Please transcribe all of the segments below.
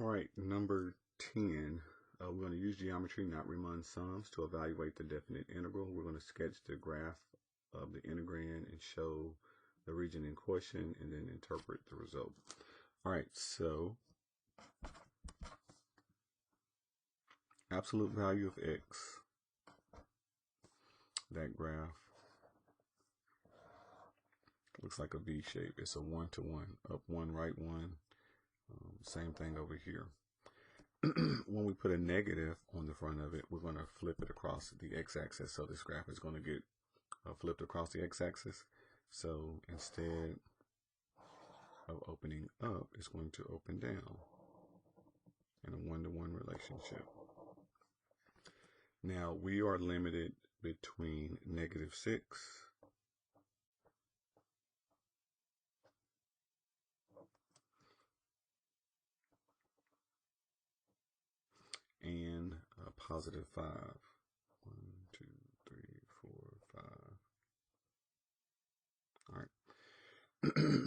All right, number 10. We're going to use geometry, not Riemann sums, to evaluate the definite integral. We're going to sketch the graph of the integrand and show the region in question and then interpret the result. All right, so absolute value of x, that graph looks like a V shape. It's a 1-to-1, up 1, right 1. Same thing over here. When we put a negative on the front of it, we're going to flip it across the x-axis. So this graph is going to get flipped across the x-axis. So instead of opening up, it's going to open down in a 1-to-1 relationship. Now we are limited between -6 and +5. 1, 2, 3, 4, 5. All right.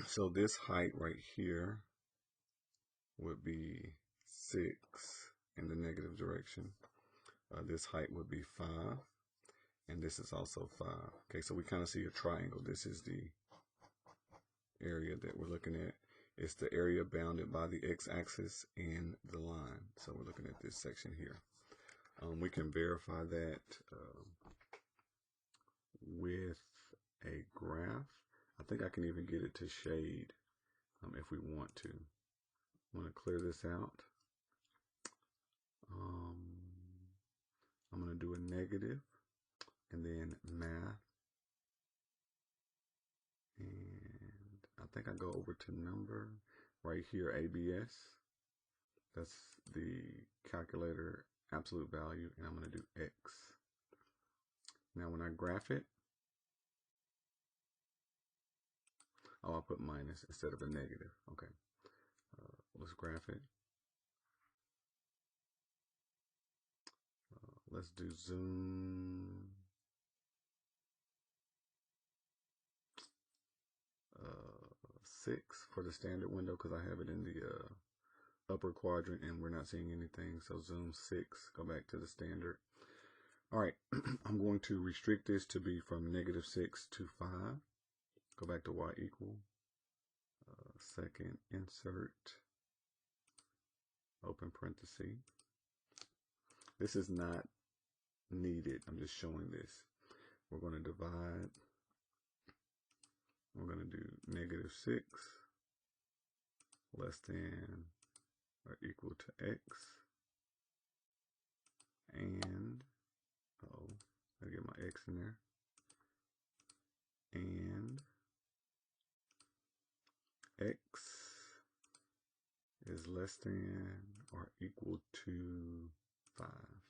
So this height right here would be 6 in the negative direction. This height would be 5, and this is also 5. Okay, so we kind of see a triangle. This is the area that we're looking at. It's the area bounded by the x-axis and the line. So we're looking at this section here. We can verify that with a graph. I think I can even get it to shade if we want to. I'm going to clear this out. I'm going to do a negative and then math. And I think I go over to number right here, ABS. That's the calculator absolute value, and I'm going to do X. Now when I graph it, I'll put minus instead of a negative. Okay, let's graph it. Let's do zoom 6 for the standard window because I have it in the upper quadrant and we're not seeing anything. So zoom 6, go back to the standard. All right, I'm going to restrict this to be from -6 to 5. Go back to y equal. Second insert, open parenthesis. This is not needed. I'm just showing this. We're going to divide. We're going to do -6 less than or equal to x. And, I get my x in there. And x is less than or equal to 5.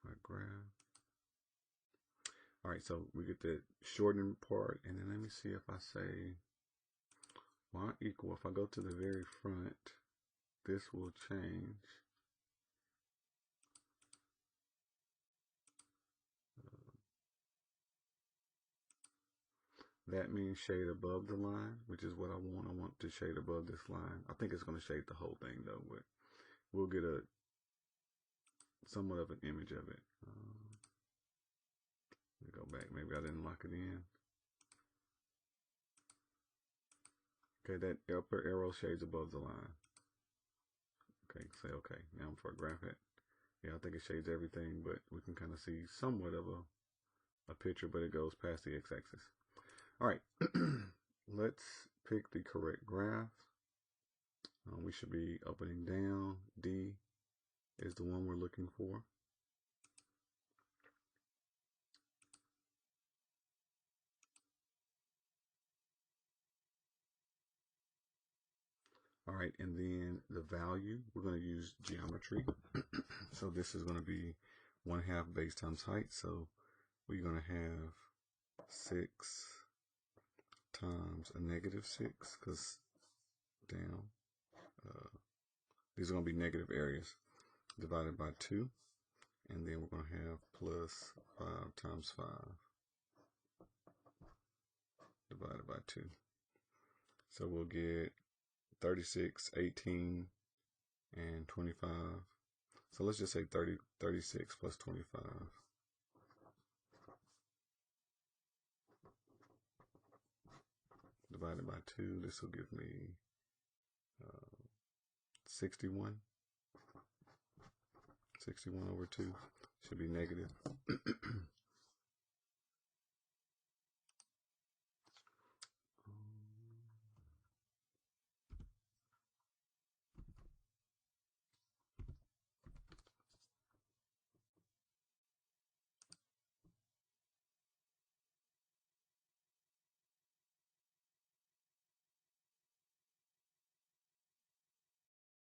My graph. All right, so we get the shortened part, and then let me see if I say y equal. If I go to the very front, this will change. That means shade above the line, which is what I want. I want to shade above this line. I think it's going to shade the whole thing though, but we'll get a somewhat of an image of it. Let me go back. Maybe I didn't lock it in. Okay, that upper arrow shades above the line. Okay, say okay. Now for a graph it. Yeah, I think it shades everything, but we can kind of see somewhat of a picture, but it goes past the x-axis. All right, let's pick the correct graph. We should be opening down. D is the one we're looking for. All right, and then the value, we're going to use geometry. So this is going to be 1/2 base times height. So we're going to have 6 times a -6, because down. These are going to be negative areas, divided by 2. And then we're going to have plus 5 times 5 divided by 2. So we'll get 36, 18, and 25. So let's just say 36 plus 25. Divided by 2, this will give me 61. 61 over 2 should be negative.